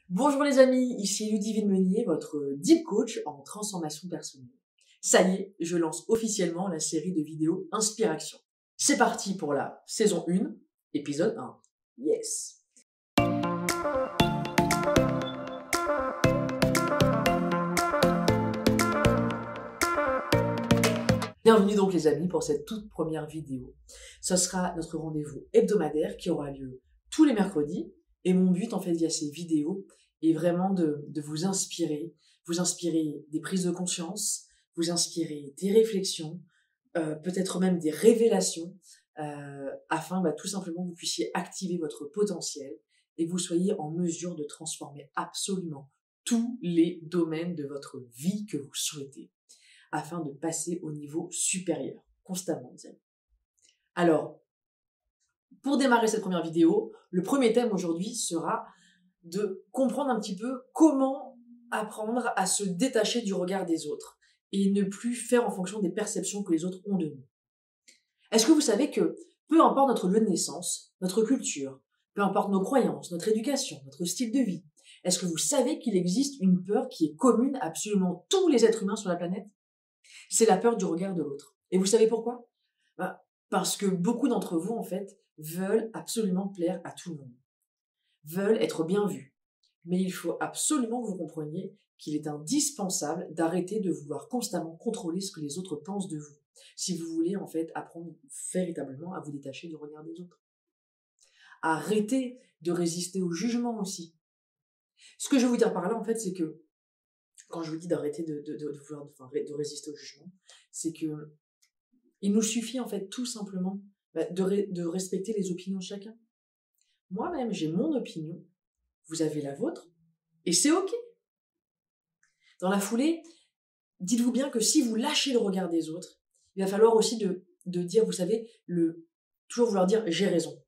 Bonjour les amis, ici Ludivine Meunier, votre Deep Coach en transformation personnelle. Ça y est, je lance officiellement la série de vidéos Inspiration. C'est parti pour la saison 1, épisode 1. Yes! Bienvenue donc les amis pour cette toute première vidéo. Ce sera notre rendez-vous hebdomadaire qui aura lieu tous les mercredis. Et mon but en fait via ces vidéos est vraiment de vous inspirer des prises de conscience, vous inspirer des réflexions, peut-être même des révélations, afin tout simplement que vous puissiez activer votre potentiel et que vous soyez en mesure de transformer absolument tous les domaines de votre vie que vous souhaitez, afin de passer au niveau supérieur, constamment. Alors, pour démarrer cette première vidéo, le premier thème aujourd'hui sera de comprendre un petit peu comment apprendre à se détacher du regard des autres et ne plus faire en fonction des perceptions que les autres ont de nous. Est-ce que vous savez que peu importe notre lieu de naissance, notre culture, peu importe nos croyances, notre éducation, notre style de vie, est-ce que vous savez qu'il existe une peur qui est commune à absolument tous les êtres humains sur la planète? C'est la peur du regard de l'autre. Et vous savez pourquoi? Parce que beaucoup d'entre vous, en fait, veulent absolument plaire à tout le monde, veulent être bien vus. Mais il faut absolument que vous compreniez qu'il est indispensable d'arrêter de vouloir constamment contrôler ce que les autres pensent de vous, si vous voulez en fait apprendre véritablement à vous détacher du regard des autres. Arrêtez de résister au jugement aussi. Ce que je veux vous dire par là, en fait, c'est que quand je vous dis d'arrêter de résister au jugement, c'est que il nous suffit en fait tout simplement de respecter les opinions de chacun. Moi-même, j'ai mon opinion, vous avez la vôtre, et c'est ok. Dans la foulée, dites-vous bien que si vous lâchez le regard des autres, il va falloir aussi de dire, vous savez, toujours vouloir dire j'ai raison.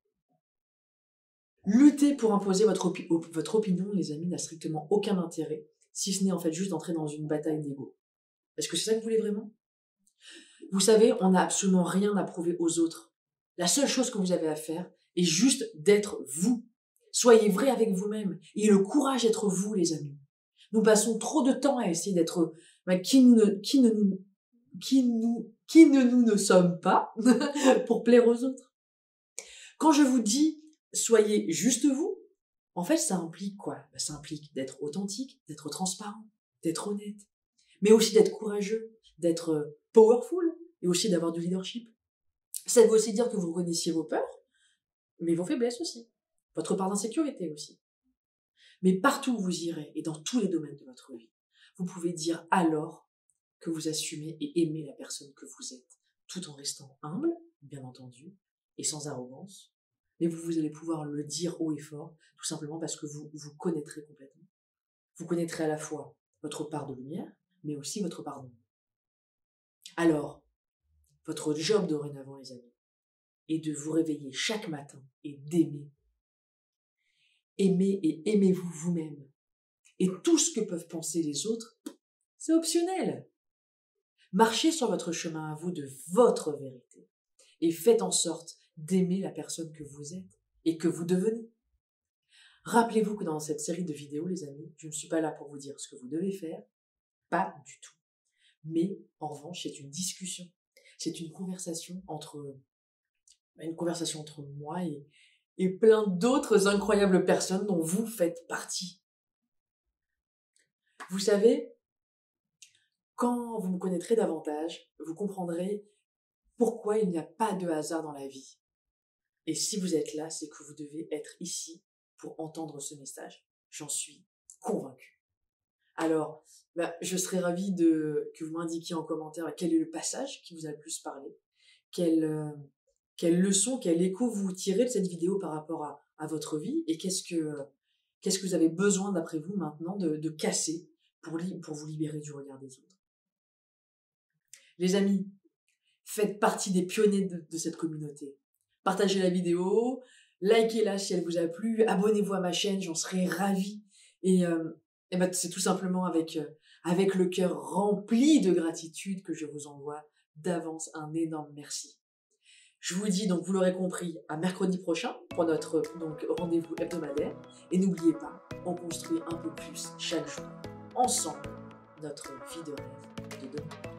Lutter pour imposer votre opinion, les amis, n'a strictement aucun intérêt, si ce n'est en fait juste d'entrer dans une bataille d'ego. Est-ce que c'est ça que vous voulez vraiment? Vous savez, on n'a absolument rien à prouver aux autres. La seule chose que vous avez à faire est juste d'être vous. Soyez vrai avec vous-même. Ayez le courage d'être vous, les amis. Nous passons trop de temps à essayer d'être qui ne nous sommes pas pour plaire aux autres. Quand je vous dis soyez juste vous, en fait, ça implique quoi? Ça implique d'être authentique, d'être transparent, d'être honnête, mais aussi d'être courageux, d'être powerful et aussi d'avoir du leadership. Ça veut aussi dire que vous reconnaissiez vos peurs, mais vos faiblesses aussi, votre part d'insécurité aussi. Mais partout où vous irez et dans tous les domaines de votre vie, vous pouvez dire alors que vous assumez et aimez la personne que vous êtes, tout en restant humble, bien entendu, et sans arrogance. Mais vous allez pouvoir le dire haut et fort, tout simplement parce que vous vous connaîtrez complètement. Vous connaîtrez à la fois votre part de lumière, mais aussi votre part d'ombre. Alors, votre job dorénavant, les amis, est de vous réveiller chaque matin et d'aimer. Aimez et aimez-vous vous-même. Et tout ce que peuvent penser les autres, c'est optionnel. Marchez sur votre chemin à vous de votre vérité et faites en sorte d'aimer la personne que vous êtes et que vous devenez. Rappelez-vous que dans cette série de vidéos, les amis, je ne suis pas là pour vous dire ce que vous devez faire, pas du tout. Mais en revanche, c'est une discussion, c'est une conversation entre moi et plein d'autres incroyables personnes dont vous faites partie. Vous savez, quand vous me connaîtrez davantage, vous comprendrez pourquoi il n'y a pas de hasard dans la vie. Et si vous êtes là, c'est que vous devez être ici pour entendre ce message. J'en suis convaincue. Alors, je serais ravie que vous m'indiquiez en commentaire quel est le passage qui vous a le plus parlé, quelle leçon, quel écho vous tirez de cette vidéo par rapport à votre vie et qu'est-ce que vous avez besoin d'après vous maintenant de casser pour vous libérer du regard des autres. Les amis, faites partie des pionniers de cette communauté. Partagez la vidéo, likez-la si elle vous a plu, abonnez-vous à ma chaîne, j'en serai ravie. Et c'est tout simplement avec le cœur rempli de gratitude que je vous envoie d'avance un énorme merci. Je vous dis donc, vous l'aurez compris, à mercredi prochain pour notre rendez-vous hebdomadaire. Et n'oubliez pas, on construit un chaque jour, ensemble, notre vie de rêve de demain.